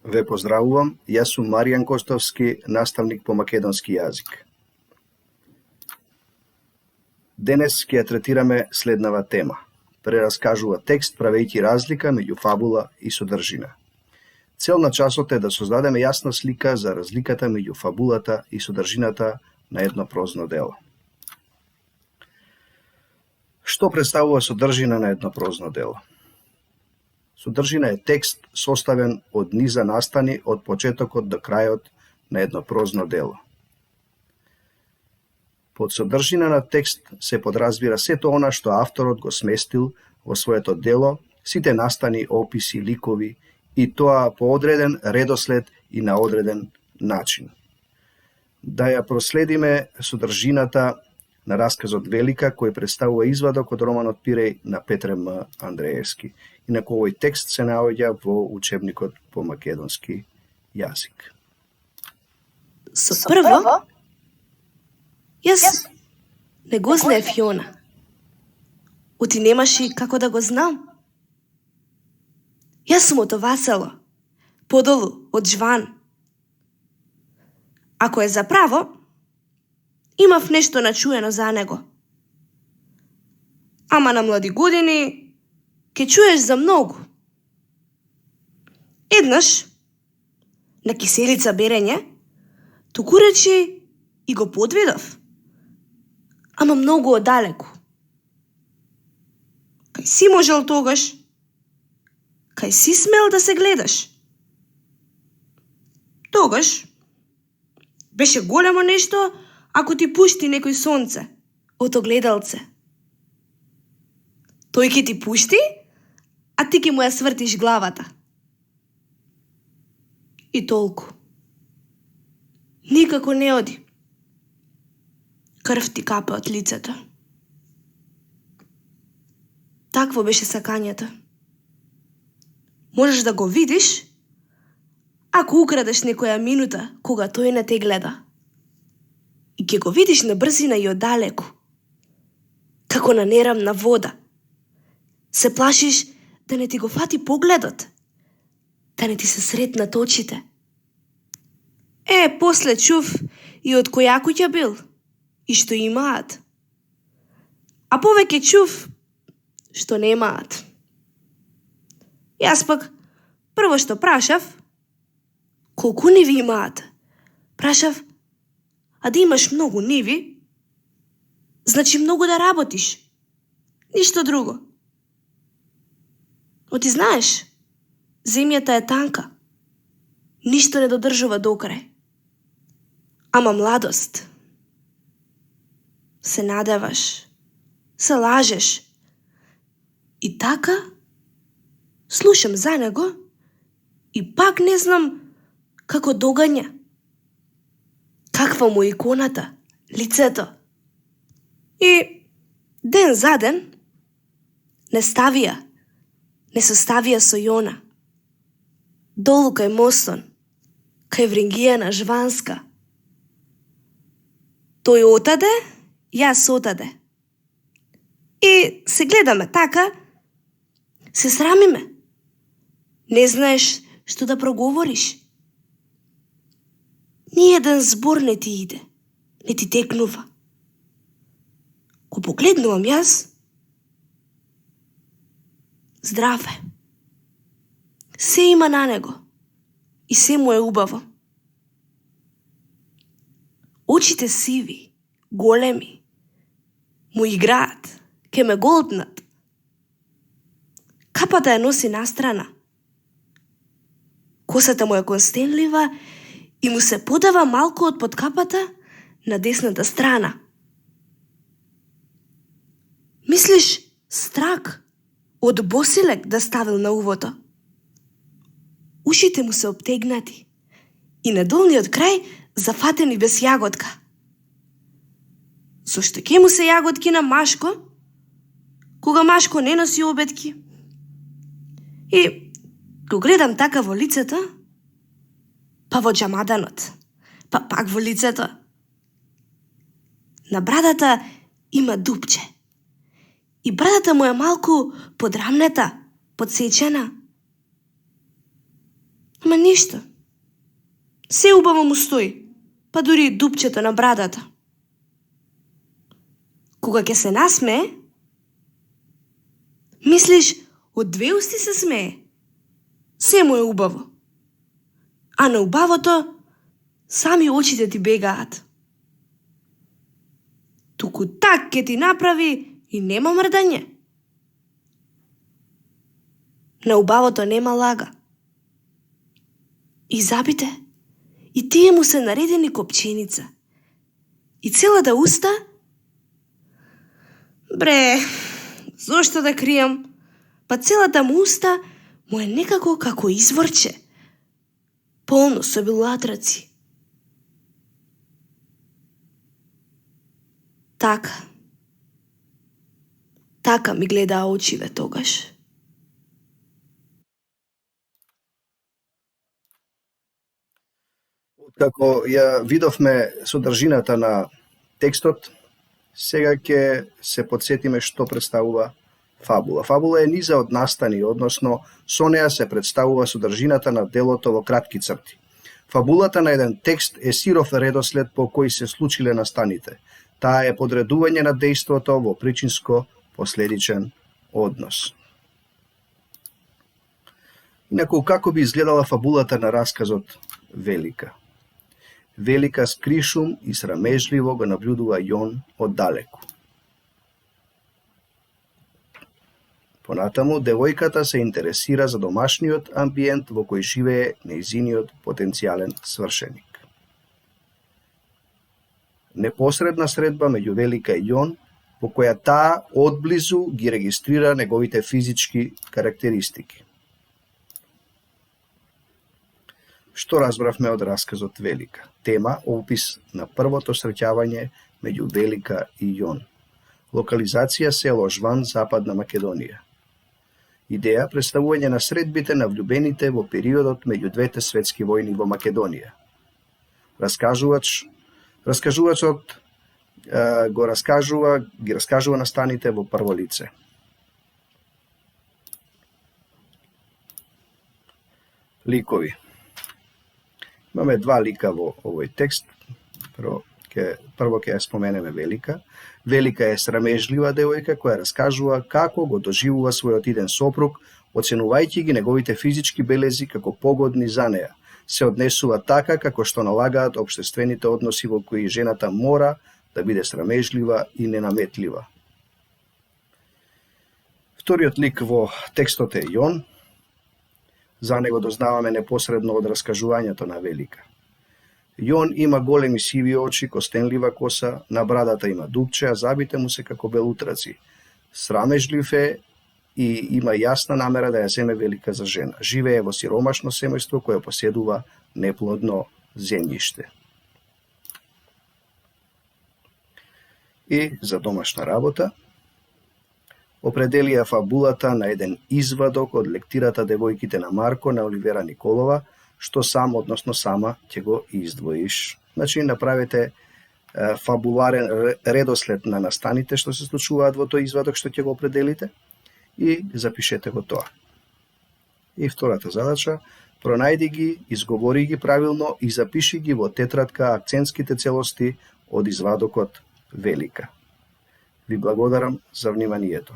Ве поздравувам, јас сум Маријан Костовски, наставник по македонски јазик. Денес ќе ја третираме следнава тема. Прераскажува текст правејќи разлика меѓу фабула и содржина. Цел на часот е да создадеме јасна слика за разликата меѓу фабулата и содржината на едно прозно дело. Што представува содржина на едно прозно дело? Содржина е текст составен од низа настани од почетокот до крајот на едно прозно дело. Под содржина на текст се подразбира сето она што авторот го сместил во своето дело, сите настани, описи, ликови, и тоа по одреден редослед и на одреден начин. Да ја проследиме содржината на расказот Велика, кој представува извадок од романот Пиреј на Петре М. Андреевски. Инаку овој текст се наоѓа во учебникот по македонски јазик. Со прво, јас не го знаев Јона. Оти немаше како да го знам. Јас сум од ова село, подолу, од Жван. Ако е за право, имав нешто начуено за него. Ама на млади години ке чуеш за многу. Еднаш, на киселица берење, туку речи и го подвидов. Ама многу одалеку. Кај си можел тогаш? Кај си смел да се гледаш? Тогаш беше големо нешто ако ти пушти некој сонце од огледалце. Тој ќе ти пушти, а ти ќе му ја свртиш главата. И толку. Никако не оди. Крв ти капе од лицето. Такво беше сакањето. Можеш да го видиш, ако украдеш некоја минута кога тој не те гледа. И ќе го видиш на брзина и оддалеку. Како на нерамна вода. Се плашиш да не ти го фати погледот, да не ти се сретнат очите. После чув и од која куќа бил, и што имаат. А повеќе чув што немаат. Јас пак прво што прашав, колку ниви имаат? Прашав, а да имаш многу ниви, значи многу да работиш. Ништо друго. Оти знаеш, земјата е танка. Ништо не додржува до крај. Ама младост. Се надеваш, се лажеш. И така, слушам за него и пак не знам како догања. Каква му иконата, лицето. И ден за ден не составија со Јона. Долу кај Мостон, кај Врингијана Жванска. Тој отаде, јас отаде. И се гледаме така, се срамиме. Не знаеш што да проговориш. Ниеден збор не ти иде, не ти текнува. Ко погледнувам јас, здрав е. Се има на него и се му е убаво. Очите сиви, големи, му играат, ке ме голтнат. Капата ја носи настрана. Косата му е констенлива и му се подава малку од под капата на десната страна. Мислиш страк од босилек да ставил на увото? Ушите му се обтегнати и на долниот крај зафатени без јаготка. Зошто ќе му се јаготки на Машко, кога Машко не носи обетки? И го гледам така во лицето, па во џамаданот, па пак во лицето. На брадата има дупче. И брадата му е малку подрамнета, подсечена. Ама ништо. Се убаво му стои, па дури и дупчето на брадата. Кога ќе се насмее, мислиш, од две усти се смее. Се му е убаво. А на убавото, сами очите ти бегаат. Туку так ќе ти направи и нема мрдање. На убавото нема лага. И забите, и тие му се наредени копченица. И целата уста? Бре, зошто да кријам? Па целата му уста му е некако како изворче, полно со белуатраци. Така ми гледаа очиве тогаш. Како ја видовме содржината на текстот, сега ќе се подсетиме што представува фабула. Фабула е низа од настани, односно со неа се представува содржината на делото во кратки црти. Фабулата на еден текст е сиров редослед по кој се случиле настаните. Таа е подредување на дејството во причинско-последичен однос. Инаку, како би изгледала фабулата на расказот Велика? Велика скришум и срамежливо го наблюдува Јон оддалеку. Понатаму, девојката се интересира за домашниот амбиент во кој живее нејзиниот потенцијален свршеник. Непосредна средба меѓу Велика и Јон, по која таа одблизу ги регистрира неговите физички карактеристики. Што разбравме од расказот Велика? Тема, опис на првото среќавање меѓу Велика и Јон. Локализација село Жван, Западна Македонија. Идеја, представување на средбите на влюбените во периодот меѓу двете светски војни во Македонија. Раскажувачот ги раскажува настаните во прво лице. Ликови. Имаме два лика во овој текст. Прво ќе ја споменеме Велика. Велика е срамежлива девојка која раскажува како го доживува својот иден сопруг, оценувајќи ги неговите физички белези како погодни за неа. Се однесува така како што налагаат општествените односи во кои жената мора да биде срамежлива и ненаметлива. Вториот лик во текстот е Јон. За него дознаваме непосредно од раскажувањето на Велика. Јон има големи сиви очи, костенлива коса, на брадата има дупче, а забите му се како белутраци. Срамежлив е и има јасна намера да ја земе Велика за жена. Живее во сиромашно семејство кое поседува неплодно земјиште. И за домашна работа определија фабулата на еден извадок од лектирата Девојките на Марко на Оливера Николова, што сам, односно сама, ќе го издвоиш. Значи, направете фабуларен редослед на настаните што се случуваат во тој извадок што ќе го определите и запишете го тоа. И втората задача, пронајди ги, изговори ги правилно и запиши ги во тетрадка акцентските целости од извадокот Велика. Ви благодарам за вниманието.